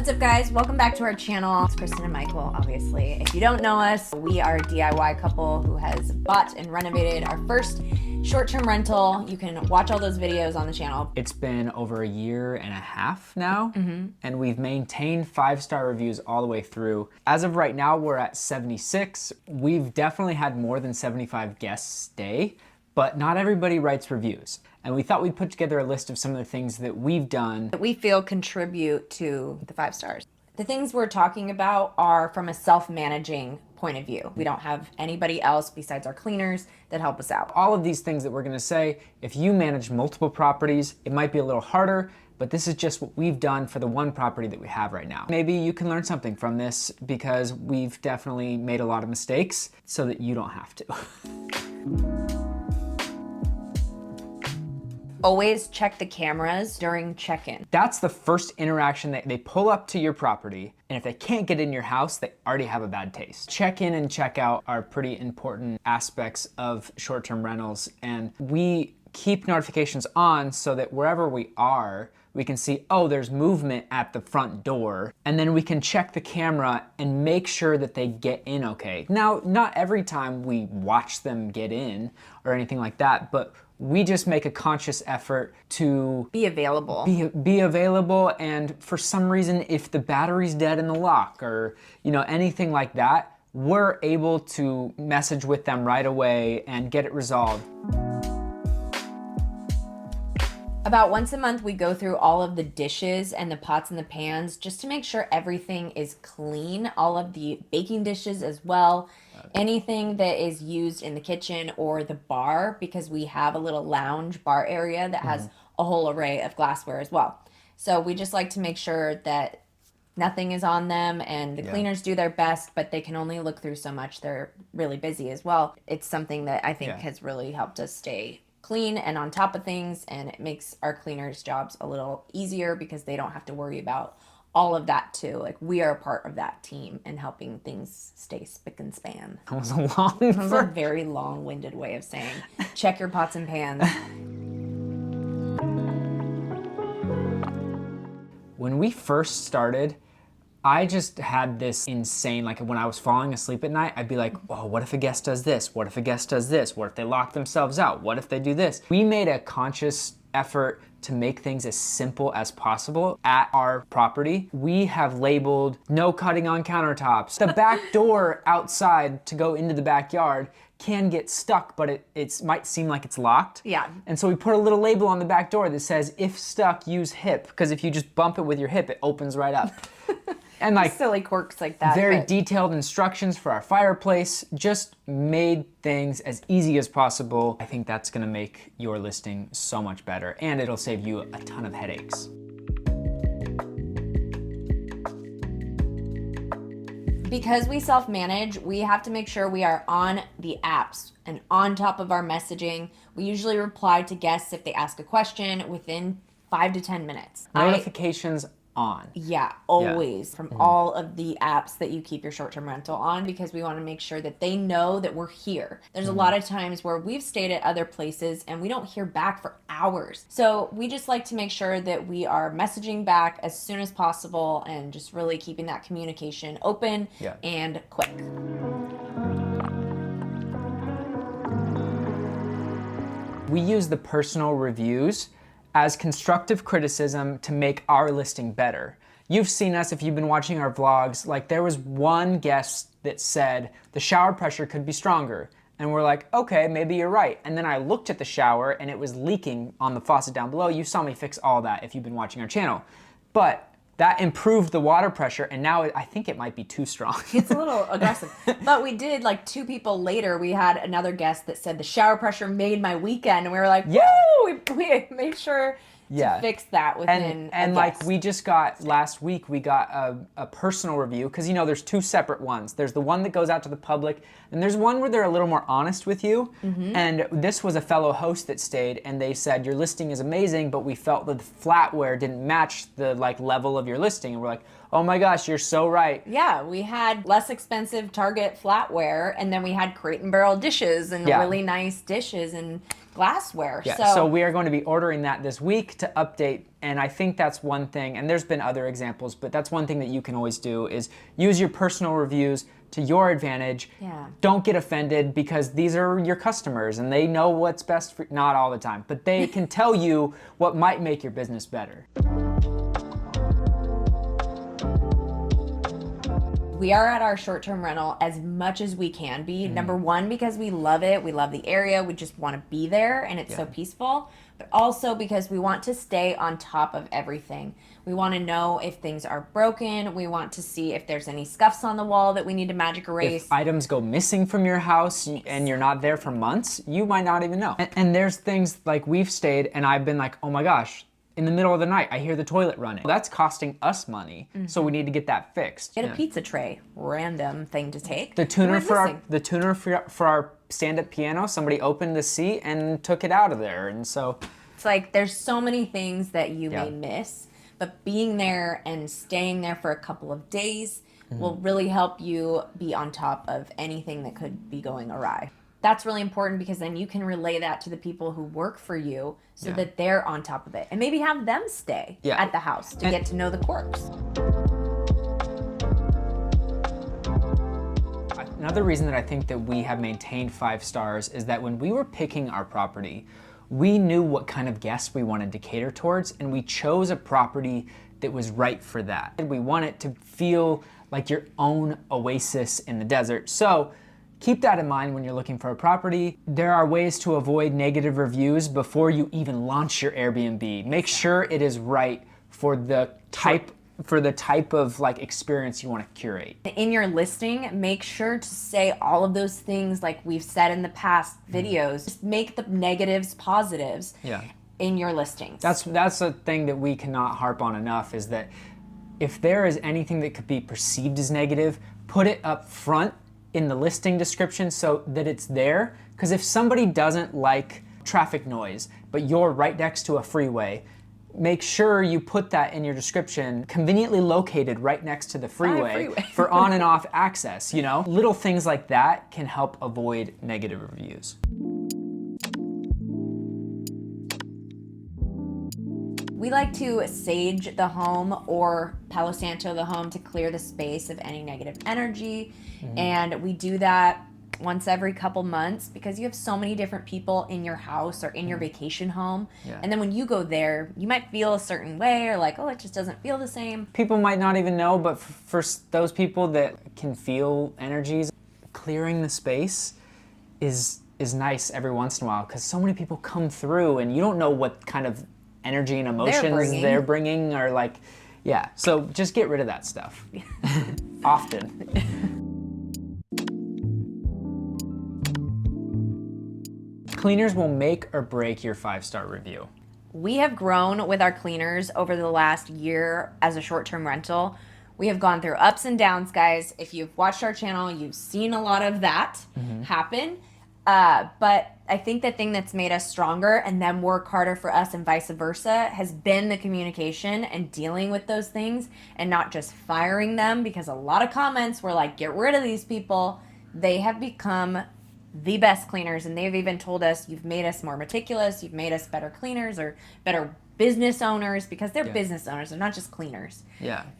What's up, guys? Welcome back to our channel. It's Kristen and Michael, obviously. If you don't know us, we are a DIY couple who has bought and renovated our first short-term rental. You can watch all those videos on the channel. It's been over a year and a half now, and we've maintained 5-star reviews all the way through. As of right now, we're at 76. We've definitely had more than 75 guests stay, but not everybody writes reviews. And we thought we'd put together a list of some of the things that we've done that we feel contribute to the 5 stars. The things we're talking about are from a self-managing point of view. We don't have anybody else besides our cleaners that help us out. all of these things that we're gonna say. If you manage multiple properties, it might be a little harder, but this is just what we've done for the one property that we have right now. Maybe you can learn something from this because we've definitely made a lot of mistakes so that you don't have to. Always check the cameras during check-in. That's the first interaction that they pull up to your property, and if they can't get in your house, they already have a bad taste. Check-in and check-out are pretty important aspects of short-term rentals, and we keep notifications on so that wherever we are, we can see, oh, there's movement at the front door, and then we can check the camera and make sure that they get in okay. Now, not every time we watch them get in or anything like that, but we just make a conscious effort to Be available. be available, and for some reason, if the battery's dead in the lock or anything like that, we're able to message with them right away and get it resolved. About once a month, we go through all of the dishes and the pots and the pans just to make sure everything is clean. All of the baking dishes as well. Anything that is used in the kitchen or the bar, because we have a little lounge bar area that has a whole array of glassware as well. So we just like to make sure that nothing is on them, and the cleaners do their best, but they can only look through so much. They're really busy as well. It's something that I think has really helped us stay clean and on top of things, and it makes our cleaners' jobs a little easier because they don't have to worry about all of that too. Like, we are a part of that team and helping things stay spick and span. That was a That was a very long-winded way of saying check your pots and pans. When we first started, I just had this insane, like when I was falling asleep at night, I'd be like, oh, what if a guest does this? What if a guest does this? What if they lock themselves out? What if they do this? We made a conscious effort to make things as simple as possible at our property. We have labeled no cutting on countertops. The back door outside to go into the backyard can get stuck, but it might seem like it's locked. Yeah. And so we put a little label on the back door that says, if stuck, use hip, because if you just bump it with your hip, it opens right up. And like silly quirks like that. Very detailed instructions for our fireplace, just made things as easy as possible. I think that's gonna make your listing so much better, and it'll save you a ton of headaches. Because we self-manage, we have to make sure we are on the apps and on top of our messaging. We usually reply to guests if they ask a question within 5 to 10 minutes. Notifications on. Yeah, always from all of the apps that you keep your short-term rental on, because we want to make sure that they know that we're here. There's a lot of times where we've stayed at other places and we don't hear back for hours. So we just like to make sure that we are messaging back as soon as possible and just really keeping that communication open and quick. We use the personal reviews as constructive criticism to make our listing better. You've seen us if you've been watching our vlogs. Like, there was one guest that said the shower pressure could be stronger. And we're like, okay, maybe you're right. And then I looked at the shower and it was leaking on the faucet down below. You saw me fix all that if you've been watching our channel. But that improved the water pressure, and now I think it might be too strong. It's a little aggressive. But we did, like 2 people later, we had another guest that said the shower pressure made my weekend, and we were like, woo! We made sure to fix that within and like we just got last week, we got a personal review, because there's 2 separate ones. There's the one that goes out to the public, and there's one where they're a little more honest with you. And this was a fellow host that stayed, and they said your listing is amazing, but we felt that the flatware didn't match the level of your listing. And we're like, oh my gosh, you're so right. Yeah, we had less expensive Target flatware, and then we had Crate and Barrel dishes and really nice dishes, and glassware. Yeah, so we are going to be ordering that this week to update, and I think that's one thing, and there's been other examples, but that's one thing that you can always do is use your personal reviews to your advantage. Yeah. Don't get offended because these are your customers and they know what's best for, not all the time, but they can tell you what might make your business better. We are at our short-term rental as much as we can be. Number one, because we love it. We love the area. We just want to be there and it's so peaceful. But also because we want to stay on top of everything. We want to know if things are broken. We want to see if there's any scuffs on the wall that we need to magic erase. If items go missing from your house and you're not there for months, you might not even know. And there's things like we've stayed and I've been like, oh my gosh, in the middle of the night, I hear the toilet running. That's costing us money, so we need to get that fixed. Get a pizza tray, random thing to take. The tuner for our stand-up piano, somebody opened the seat and took it out of there, and so it's like there's so many things that you may miss, but being there and staying there for a couple of days will really help you be on top of anything that could be going awry. That's really important because then you can relay that to the people who work for you so that they're on top of it. And maybe have them stay at the house to get to know the quirks. Another reason that I think that we have maintained 5 stars is that when we were picking our property, we knew what kind of guests we wanted to cater towards, and we chose a property that was right for that. We want it to feel like your own oasis in the desert. So keep that in mind when you're looking for a property. There are ways to avoid negative reviews before you even launch your Airbnb. Make sure it is right for the type of like experience you want to curate. In your listing, make sure to say all of those things like we've said in the past videos. Just make the negatives positives in your listings. That's a thing that we cannot harp on enough, is that if there is anything that could be perceived as negative, put it up front in the listing description so that it's there. Because if somebody doesn't like traffic noise, but you're right next to a freeway, make sure you put that in your description, conveniently located right next to the freeway for on and off access, you know? Little things like that can help avoid negative reviews. We like to sage the home or Palo Santo the home to clear the space of any negative energy. And we do that once every couple months because you have so many different people in your house or in your vacation home. And then when you go there, you might feel a certain way or like, oh, it just doesn't feel the same. People might not even know, but for those people that can feel energies, clearing the space is nice every once in a while because so many people come through and you don't know what kind of energy and emotions they're bringing or like, so just get rid of that stuff often. Cleaners will make or break your 5-star review. We have grown with our cleaners over the last year as a short-term rental. We have gone through ups and downs, guys. If you've watched our channel, you've seen a lot of that happen. But I think the thing that's made us stronger and them work harder for us and vice versa has been the communication and dealing with those things and not just firing them, because a lot of comments were like, get rid of these people. They have become the best cleaners, and they've even told us, you've made us more meticulous, you've made us better cleaners or better business owners, because they're business owners, they're not just cleaners.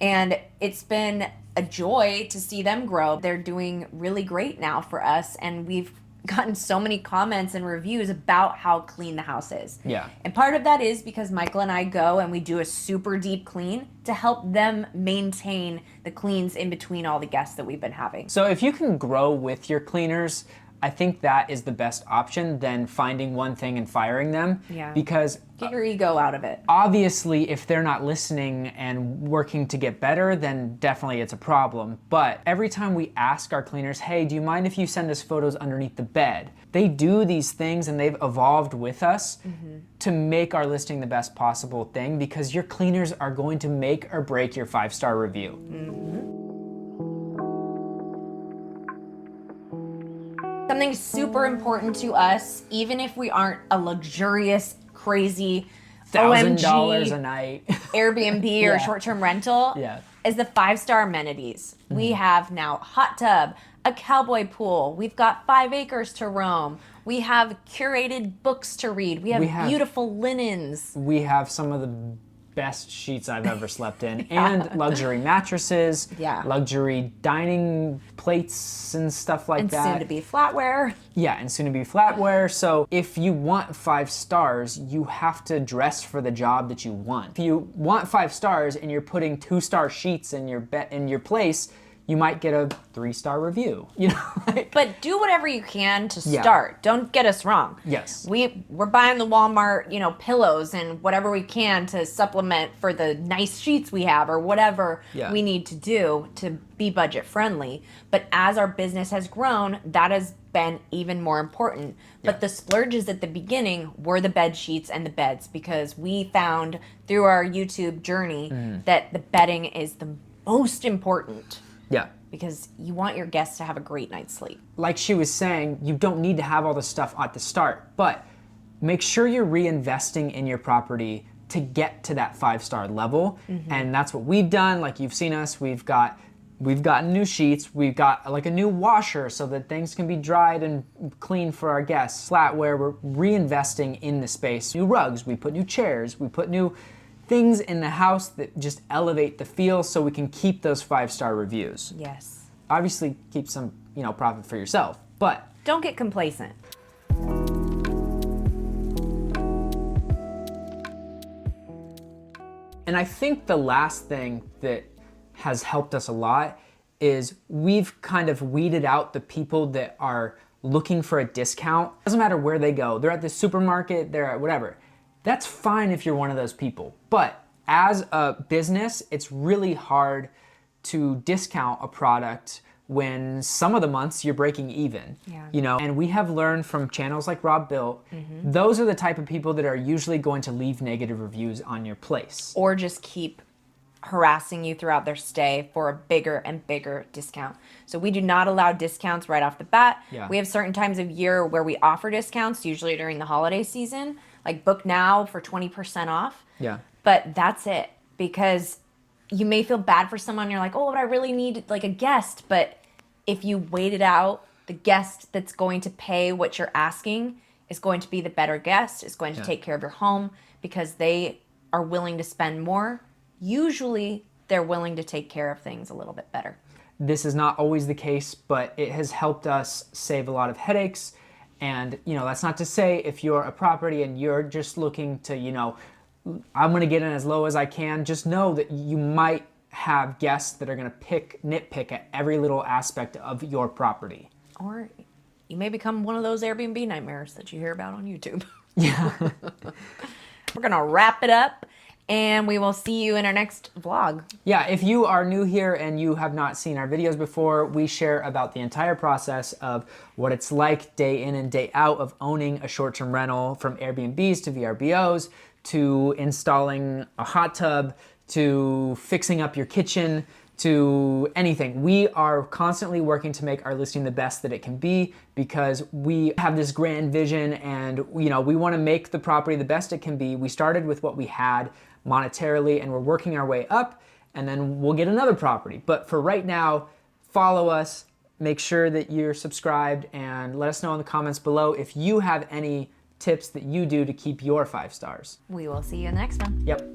And it's been a joy to see them grow. They're doing really great now for us, and we've gotten so many comments and reviews about how clean the house is. And part of that is because Michael and I go and we do a super deep clean to help them maintain the cleans in between all the guests that we've been having. So if you can grow with your cleaners, I think that is the best option than finding one thing and firing them. Because get your ego out of it. Obviously, if they're not listening and working to get better, then definitely it's a problem. But every time we ask our cleaners, hey, do you mind if you send us photos underneath the bed? They do these things and they've evolved with us to make our listing the best possible thing, because your cleaners are going to make or break your 5-star review. Something super important to us, even if we aren't a luxurious, crazy $1,000 a night Airbnb or short-term rental, is the 5-star amenities. We have now hot tub, a cowboy pool, we've got 5 acres to roam, We have curated books to read. We have beautiful linens. We have some of the best sheets I've ever slept in, and luxury mattresses, luxury dining plates and stuff like that. And soon to be flatware. Yeah, and soon to be flatware. So if you want 5 stars, you have to dress for the job that you want. If you want 5 stars and you're putting 2-star sheets in your place, you might get a 3-star review, you know? But do whatever you can to start. Don't get us wrong. Yes. We're buying the Walmart, pillows and whatever we can to supplement for the nice sheets we have or whatever we need to do to be budget friendly. But as our business has grown, that has been even more important. But the splurges at the beginning were the bed sheets and the beds, because we found through our YouTube journey that the bedding is the most important. Yeah. Because you want your guests to have a great night's sleep. Like she was saying, you don't need to have all this stuff at the start, but make sure you're reinvesting in your property to get to that 5-star level. And that's what we've done. Like you've seen us, we've gotten new sheets, we've got like a new washer so that things can be dried and clean for our guests. Flatware, we're reinvesting in the space. New rugs, we put new chairs, we put new things in the house that just elevate the feel so we can keep those 5-star reviews. Yes. Obviously keep some, profit for yourself, but don't get complacent. And I think the last thing that has helped us a lot is we've kind of weeded out the people that are looking for a discount. Doesn't matter where they go. They're at the supermarket, they're at whatever. That's fine if you're one of those people. But as a business, it's really hard to discount a product when some of the months you're breaking even. And we have learned from channels like Rob Built, those are the type of people that are usually going to leave negative reviews on your place. Or just keep harassing you throughout their stay for a bigger and bigger discount. So we do not allow discounts right off the bat. We have certain times of year where we offer discounts, usually during the holiday season, like book now for 20% off. But that's it, because you may feel bad for someone. You're like, oh, but I really need like a guest. But if you wait it out, the guest that's going to pay what you're asking is going to be the better guest, is going to take care of your home because they are willing to spend more. Usually they're willing to take care of things a little bit better. This is not always the case, but it has helped us save a lot of headaches. And, that's not to say if you're a property and you're just looking to, I'm going to get in as low as I can, just know that you might have guests that are going to nitpick at every little aspect of your property. Or you may become one of those Airbnb nightmares that you hear about on YouTube. We're going to wrap it up, and we will see you in our next vlog. Yeah, if you are new here and you have not seen our videos before, we share about the entire process of what it's like day in and day out of owning a short-term rental, from Airbnbs to VRBOs, to installing a hot tub, to fixing up your kitchen, to anything. We are constantly working to make our listing the best that it can be, because we have this grand vision and we want to make the property the best it can be. We started with what we had monetarily and we're working our way up, and then we'll get another property. But for right now, follow us, make sure that you're subscribed, and let us know in the comments below if you have any tips that you do to keep your 5 stars. We will see you in the next one. Yep.